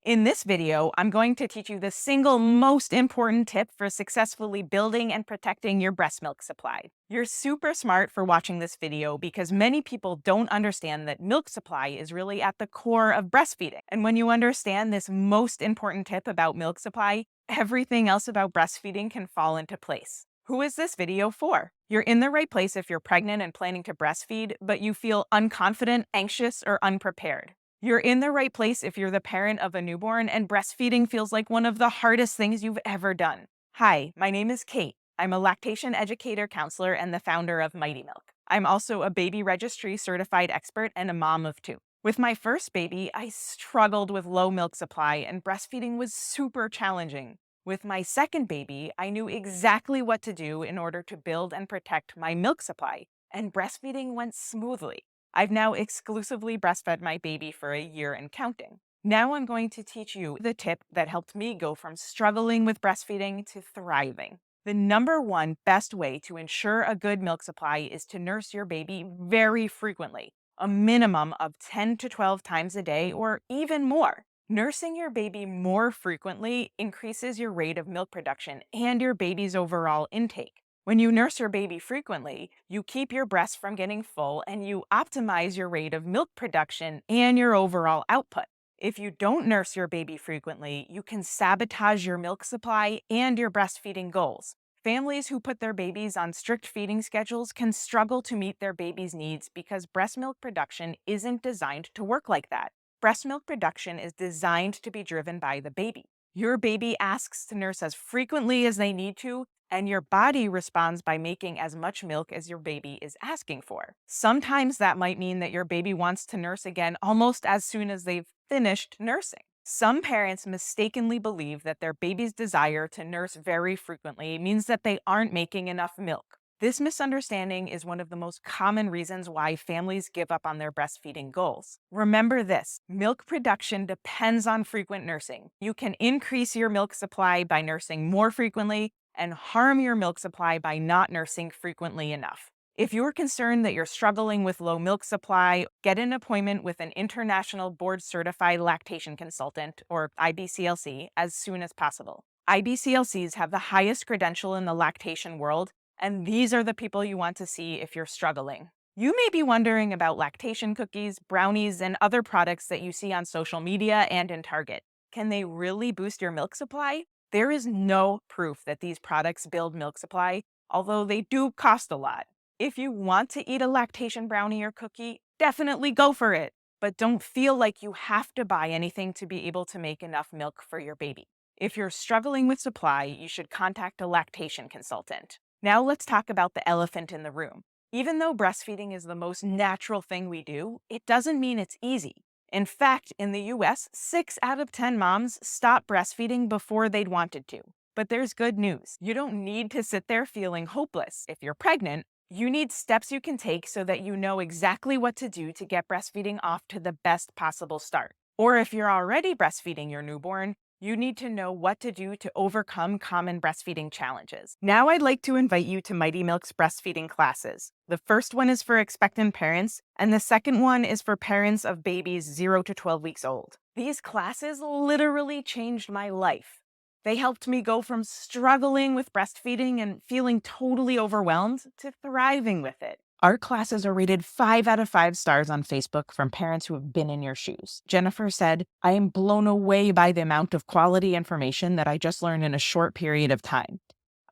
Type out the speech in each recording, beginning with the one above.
In this video, I'm going to teach you the single most important tip for successfully building and protecting your breast milk supply. You're super smart for watching this video because many people don't understand that milk supply is really at the core of breastfeeding. And when you understand this most important tip about milk supply, everything else about breastfeeding can fall into place. Who is this video for? You're in the right place if you're pregnant and planning to breastfeed, but you feel unconfident, anxious, or unprepared. You're in the right place if you're the parent of a newborn and breastfeeding feels like one of the hardest things you've ever done. Hi, my name is Kate. I'm a lactation educator counselor and the founder of Mighty Milk. I'm also a baby registry certified expert and a mom of two. With my first baby, I struggled with low milk supply and breastfeeding was super challenging. With my second baby, I knew exactly what to do in order to build and protect my milk supply, and breastfeeding went smoothly. I've now exclusively breastfed my baby for a year and counting. Now I'm going to teach you the tip that helped me go from struggling with breastfeeding to thriving. The number one best way to ensure a good milk supply is to nurse your baby very frequently, a minimum of 10 to 12 times a day or even more. Nursing your baby more frequently increases your rate of milk production and your baby's overall intake. When you nurse your baby frequently, you keep your breast from getting full and you optimize your rate of milk production and your overall output. If you don't nurse your baby frequently, you can sabotage your milk supply and your breastfeeding goals. Families who put their babies on strict feeding schedules can struggle to meet their baby's needs because breast milk production isn't designed to work like that. Breast milk production is designed to be driven by the baby. Your baby asks to nurse as frequently as they need to, and your body responds by making as much milk as your baby is asking for. Sometimes that might mean that your baby wants to nurse again almost as soon as they've finished nursing. Some parents mistakenly believe that their baby's desire to nurse very frequently means that they aren't making enough milk. This misunderstanding is one of the most common reasons why families give up on their breastfeeding goals. Remember this, milk production depends on frequent nursing. You can increase your milk supply by nursing more frequently and harm your milk supply by not nursing frequently enough. If you're concerned that you're struggling with low milk supply, get an appointment with an international board certified lactation consultant, or IBCLC, as soon as possible. IBCLCs have the highest credential in the lactation world, and these are the people you want to see if you're struggling. You may be wondering about lactation cookies, brownies, and other products that you see on social media and in Target. Can they really boost your milk supply? There is no proof that these products build milk supply, although they do cost a lot. If you want to eat a lactation brownie or cookie, definitely go for it. But don't feel like you have to buy anything to be able to make enough milk for your baby. If you're struggling with supply, you should contact a lactation consultant. Now let's talk about the elephant in the room. Even though breastfeeding is the most natural thing we do, it doesn't mean it's easy. In fact, in the US, 6 out of 10 moms stop breastfeeding before they'd wanted to. But there's good news. You don't need to sit there feeling hopeless. If you're pregnant, you need steps you can take so that you know exactly what to do to get breastfeeding off to the best possible start. Or if you're already breastfeeding your newborn, you need to know what to do to overcome common breastfeeding challenges. Now I'd like to invite you to Mighty Milk's breastfeeding classes. The first one is for expectant parents, and the second one is for parents of babies 0 to 12 weeks old. These classes literally changed my life. They helped me go from struggling with breastfeeding and feeling totally overwhelmed to thriving with it. Our classes are rated 5 out of 5 stars on Facebook from parents who have been in your shoes. Jennifer said, "I am blown away by the amount of quality information that I just learned in a short period of time."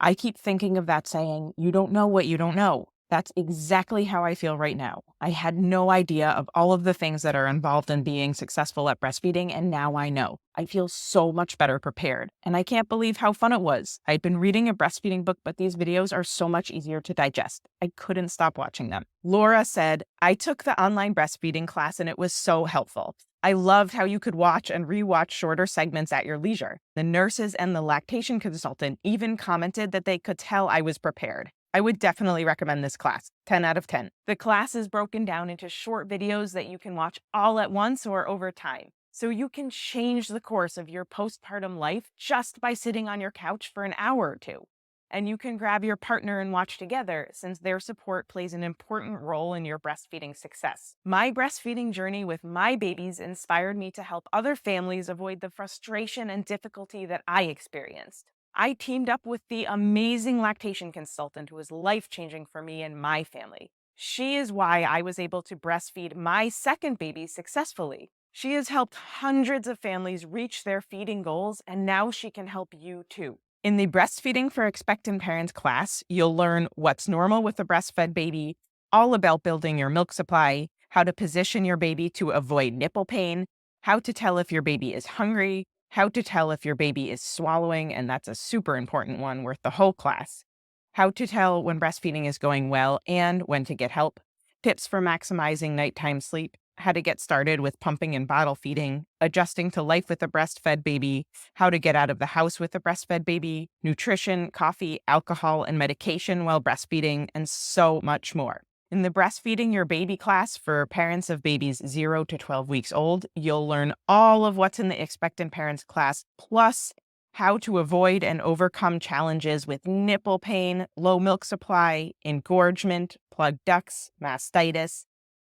I keep thinking of that saying, "You don't know what you don't know." That's exactly how I feel right now. I had no idea of all of the things that are involved in being successful at breastfeeding, and now I know. I feel so much better prepared, and I can't believe how fun it was. I'd been reading a breastfeeding book, but these videos are so much easier to digest. I couldn't stop watching them. Laura said, "I took the online breastfeeding class, and it was so helpful. I loved how you could watch and rewatch shorter segments at your leisure. The nurses and the lactation consultant even commented that they could tell I was prepared. I would definitely recommend this class, 10 out of 10. The class is broken down into short videos that you can watch all at once or over time. So you can change the course of your postpartum life just by sitting on your couch for an hour or two. And you can grab your partner and watch together, since their support plays an important role in your breastfeeding success. My breastfeeding journey with my babies inspired me to help other families avoid the frustration and difficulty that I experienced. I teamed up with the amazing lactation consultant who was life-changing for me and my family. She is why I was able to breastfeed my second baby successfully. She has helped hundreds of families reach their feeding goals, and now she can help you too. In the Breastfeeding for Expectant Parents class, you'll learn what's normal with a breastfed baby, all about building your milk supply, how to position your baby to avoid nipple pain, how to tell if your baby is hungry, how to tell if your baby is swallowing, and that's a super important one worth the whole class, how to tell when breastfeeding is going well and when to get help, tips for maximizing nighttime sleep, how to get started with pumping and bottle feeding, adjusting to life with a breastfed baby, how to get out of the house with a breastfed baby, nutrition, coffee, alcohol, and medication while breastfeeding, and so much more. In the Breastfeeding Your Baby class for parents of babies 0 to 12 weeks old, you'll learn all of what's in the Expectant Parents class, plus how to avoid and overcome challenges with nipple pain, low milk supply, engorgement, plugged ducts, mastitis,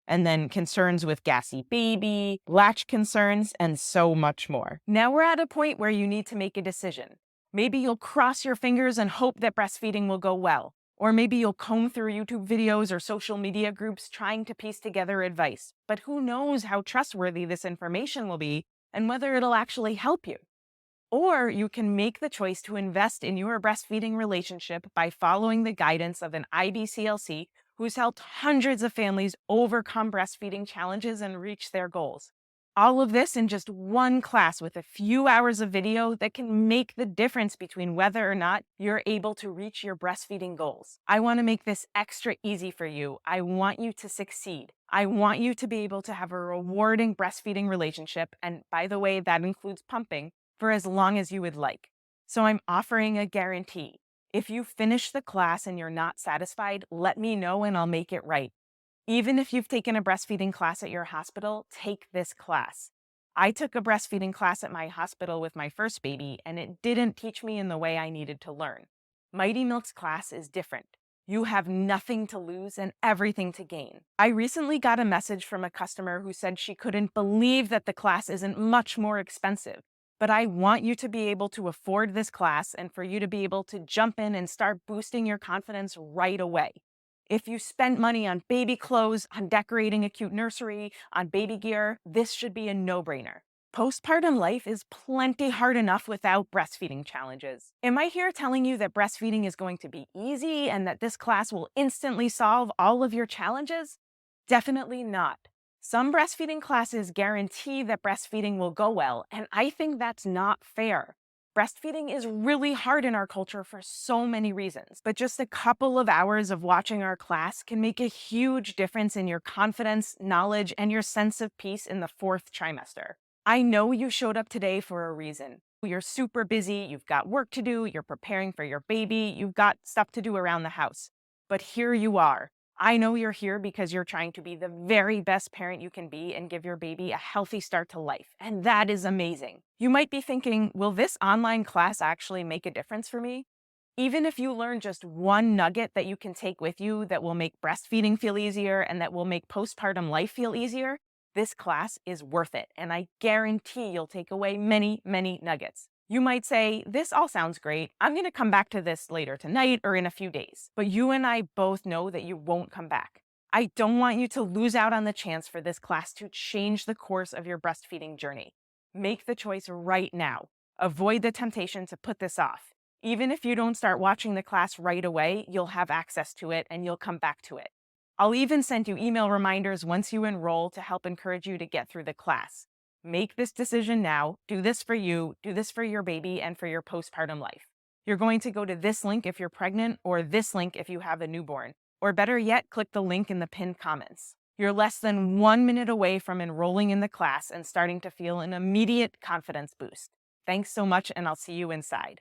and then concerns with gassy baby, latch concerns, and so much more. Now we're at a point where you need to make a decision. Maybe you'll cross your fingers and hope that breastfeeding will go well. Or maybe you'll comb through YouTube videos or social media groups trying to piece together advice. But who knows how trustworthy this information will be and whether it'll actually help you. Or you can make the choice to invest in your breastfeeding relationship by following the guidance of an IBCLC who's helped hundreds of families overcome breastfeeding challenges and reach their goals. All of this in just one class with a few hours of video that can make the difference between whether or not you're able to reach your breastfeeding goals. I want to make this extra easy for you. I want you to succeed. I want you to be able to have a rewarding breastfeeding relationship, and by the way, that includes pumping, for as long as you would like. So I'm offering a guarantee. If you finish the class and you're not satisfied, let me know and I'll make it right. Even if you've taken a breastfeeding class at your hospital, take this class. I took a breastfeeding class at my hospital with my first baby, and it didn't teach me in the way I needed to learn. Mighty Milk's class is different. You have nothing to lose and everything to gain. I recently got a message from a customer who said she couldn't believe that the class isn't much more expensive. But I want you to be able to afford this class and for you to be able to jump in and start boosting your confidence right away. If you spend money on baby clothes, on decorating a cute nursery, on baby gear, this should be a no-brainer. Postpartum life is plenty hard enough without breastfeeding challenges. Am I here telling you that breastfeeding is going to be easy and that this class will instantly solve all of your challenges? Definitely not. Some breastfeeding classes guarantee that breastfeeding will go well, and I think that's not fair. Breastfeeding is really hard in our culture for so many reasons, but just a couple of hours of watching our class can make a huge difference in your confidence, knowledge, and your sense of peace in the fourth trimester. I know you showed up today for a reason. You're super busy, you've got work to do, you're preparing for your baby, you've got stuff to do around the house. But here you are. I know you're here because you're trying to be the very best parent you can be and give your baby a healthy start to life, and that is amazing. You might be thinking, will this online class actually make a difference for me? Even if you learn just one nugget that you can take with you that will make breastfeeding feel easier and that will make postpartum life feel easier, this class is worth it, and I guarantee you'll take away many, many nuggets. You might say, this all sounds great. I'm going to come back to this later tonight or in a few days. But you and I both know that you won't come back. I don't want you to lose out on the chance for this class to change the course of your breastfeeding journey. Make the choice right now. Avoid the temptation to put this off. Even if you don't start watching the class right away, you'll have access to it and you'll come back to it. I'll even send you email reminders once you enroll to help encourage you to get through the class. Make this decision now. Do this for you, do this for your baby, and for your postpartum life. You're going to go to this link if you're pregnant, or this link if you have a newborn. Or better yet, click the link in the pinned comments. You're less than 1 minute away from enrolling in the class and starting to feel an immediate confidence boost. Thanks so much, and I'll see you inside.